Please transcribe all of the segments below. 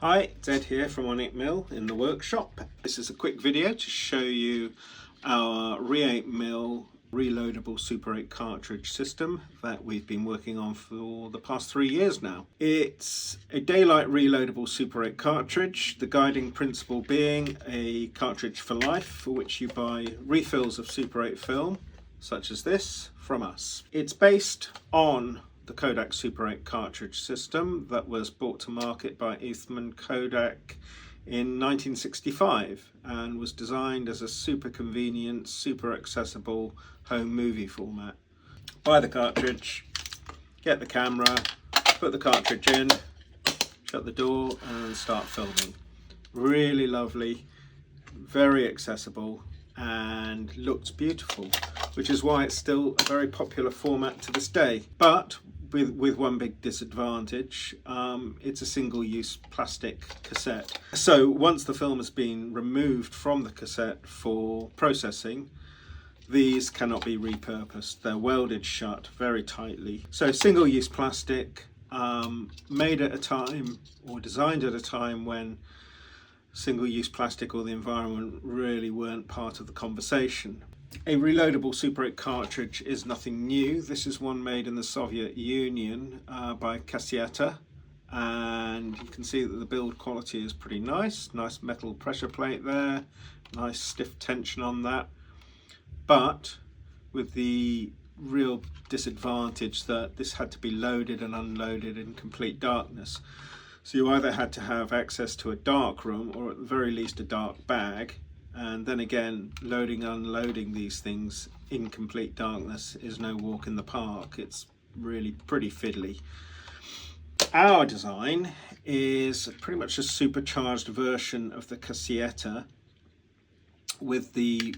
Hi, Ed here from Re8mil in the workshop. This is a quick video to show you our Re8mil reloadable Super 8 cartridge system that we've been working on for the past 3 years now. It's a daylight reloadable Super 8 cartridge, the guiding principle being a cartridge for life for which you buy refills of Super 8 film, such as this, from us. It's based on the Kodak Super 8 cartridge system that was brought to market by Eastman Kodak in 1965 and was designed as a super convenient, super accessible home movie format. Buy the cartridge, get the camera, put the cartridge in, shut the door and start filming. Really lovely, very accessible and looks beautiful, which is why it's still a very popular format to this day. But with one big disadvantage, it's a single-use plastic cassette. So once the film has been removed from the cassette for processing, these cannot be repurposed. They're welded shut very tightly. So single-use plastic, made at a time or designed at a time when single-use plastic or the environment really weren't part of the conversation. A reloadable Super 8 cartridge is nothing new. This is one made in the Soviet Union by Kasseta, and you can see that the build quality is pretty nice. Nice metal pressure plate there, nice stiff tension on that, but with the real disadvantage that this had to be loaded and unloaded in complete darkness. So you either had to have access to a dark room or at the very least a dark bag. And then again, loading and unloading these things in complete darkness is no walk in the park. It's really pretty fiddly. Our design is pretty much a supercharged version of the Kasseta, with the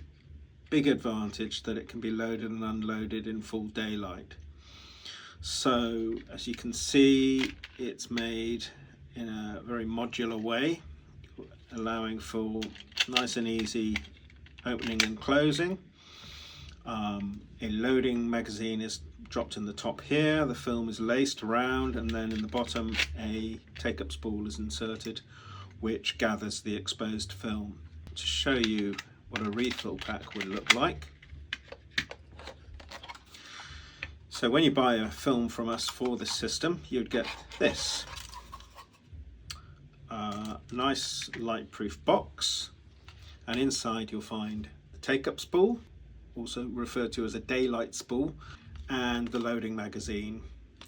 big advantage that it can be loaded and unloaded in full daylight. So as you can see, it's made in a very modular way, allowing for nice and easy opening and closing. A loading magazine is dropped in the top here, the film is laced around, and then in the bottom a take-up spool is inserted which gathers the exposed film. To show you what a refill pack would look like. So when you buy a film from us for this system, you'd get this. Nice light-proof box, and inside you'll find the take-up spool, also referred to as a daylight spool, and the loading magazine.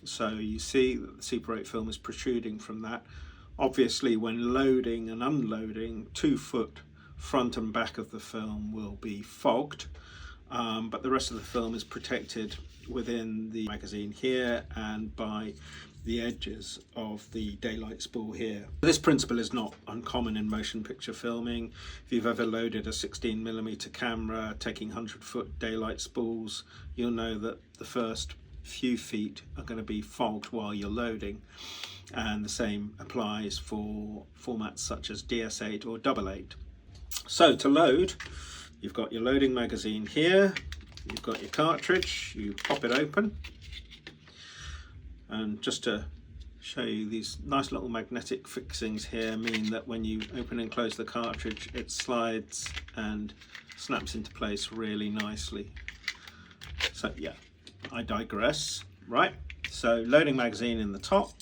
So you see that the Super 8 film is protruding from that. Obviously when loading and unloading, 2 foot front and back of the film will be fogged, but the rest of the film is protected within the magazine here and by the edges of the daylight spool here. This principle is not uncommon in motion picture filming. If you've ever loaded a 16mm camera taking 100-foot daylight spools, you'll know that the first few feet are going to be fogged while you're loading, and the same applies for formats such as DS8 or 888. So to load, you've got your loading magazine here, you've got your cartridge, you pop it open. And just to show you, these nice little magnetic fixings here mean that when you open and close the cartridge, it slides and snaps into place really nicely. So yeah, I digress. Right, so loading magazine in the top,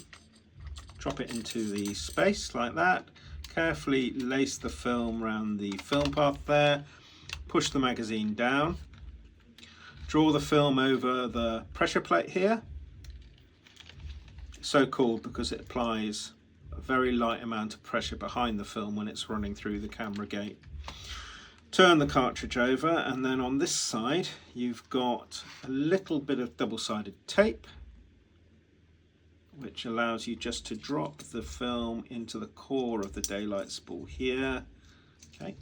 drop it into the space like that, carefully lace the film around the film path there, push the magazine down, draw the film over the pressure plate here. So called because it applies a very light amount of pressure behind the film when it's running through the camera gate. Turn the cartridge over, and then on this side you've got a little bit of double-sided tape which allows you just to drop the film into the core of the daylight spool here. Okay.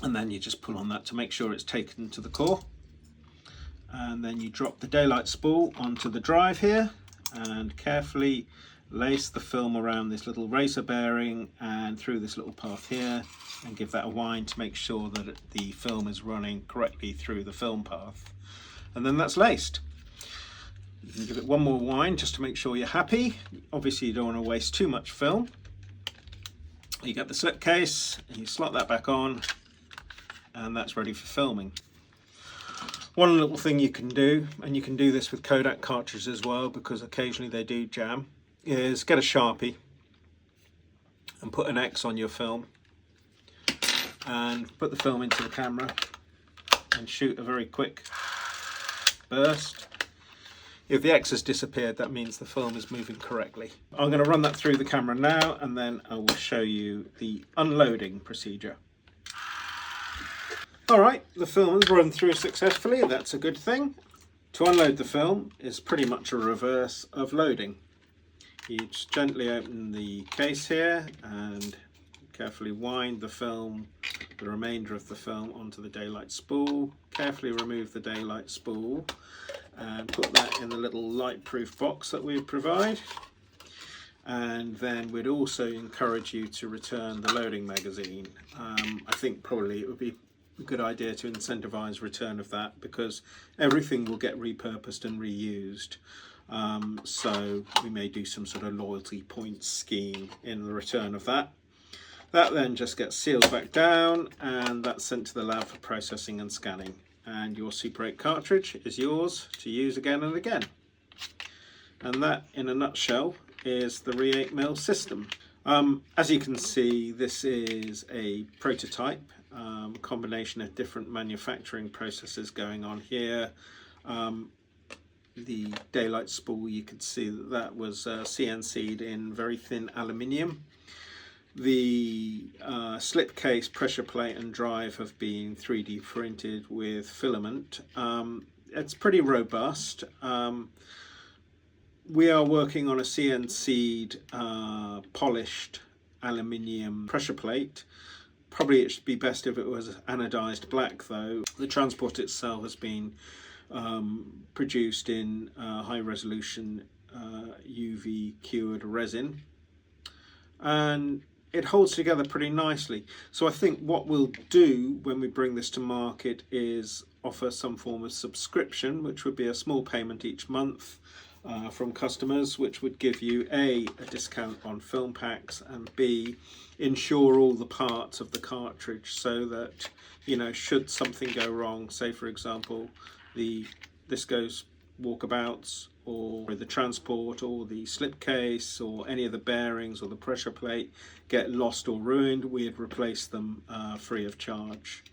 And then you just pull on that to make sure it's taken to the core. And then you drop the daylight spool onto the drive here and carefully lace the film around this little racer bearing and through this little path here, and give that a wind to make sure that the film is running correctly through the film path. And then that's laced. You can give it one more wind just to make sure you're happy. Obviously you don't want to waste too much film. You get the slipcase, and you slot that back on, and that's ready for filming. One little thing you can do, and you can do this with Kodak cartridges as well because occasionally they do jam, is get a Sharpie and put an X on your film and put the film into the camera and shoot a very quick burst. If the X has disappeared, that means the film is moving correctly. I'm going to run that through the camera now, and then I will show you the unloading procedure. Alright, the film has run through successfully, that's a good thing. To unload the film is pretty much a reverse of loading. You just gently open the case here and carefully wind the film, the remainder of the film, onto the daylight spool. Carefully remove the daylight spool and put that in the little light-proof box that we provide. And then we'd also encourage you to return the loading magazine. I think probably it would be a good idea to incentivize return of that because everything will get repurposed and reused. So we may do some sort of loyalty points scheme in the return of that. That then just gets sealed back down and that's sent to the lab for processing and scanning. And your Super 8 cartridge is yours to use again and again. And that, in a nutshell, is the Re8mil system. As you can see, this is a prototype, combination of different manufacturing processes going on here. The daylight spool, you could see that was CNC'd in very thin aluminium. The slipcase, pressure plate and drive have been 3D printed with filament. It's pretty robust. We are working on a CNC'd polished aluminium pressure plate. Probably it should be best if it was anodized black though. The transport itself has been produced in high resolution UV cured resin, and it holds together pretty nicely. So I think what we'll do when we bring this to market is offer some form of subscription, which would be a small payment each month from customers, which would give you a discount on film packs, and B, insure all the parts of the cartridge so that, you know, should something go wrong, say for example this goes walkabouts, or the transport or the slipcase or any of the bearings or the pressure plate get lost or ruined, we'd replace them free of charge.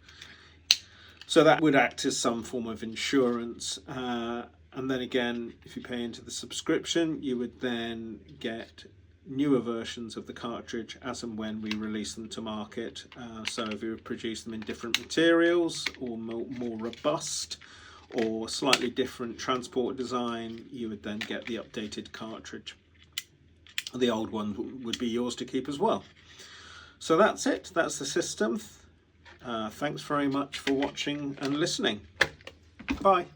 So that would act as some form of insurance, and then again, if you pay into the subscription, you would then get newer versions of the cartridge as and when we release them to market. So if we produce them in different materials or more robust or slightly different transport design, you would then get the updated cartridge. The old one would be yours to keep as well. So that's it, that's the system. Thanks very much for watching and listening. Bye.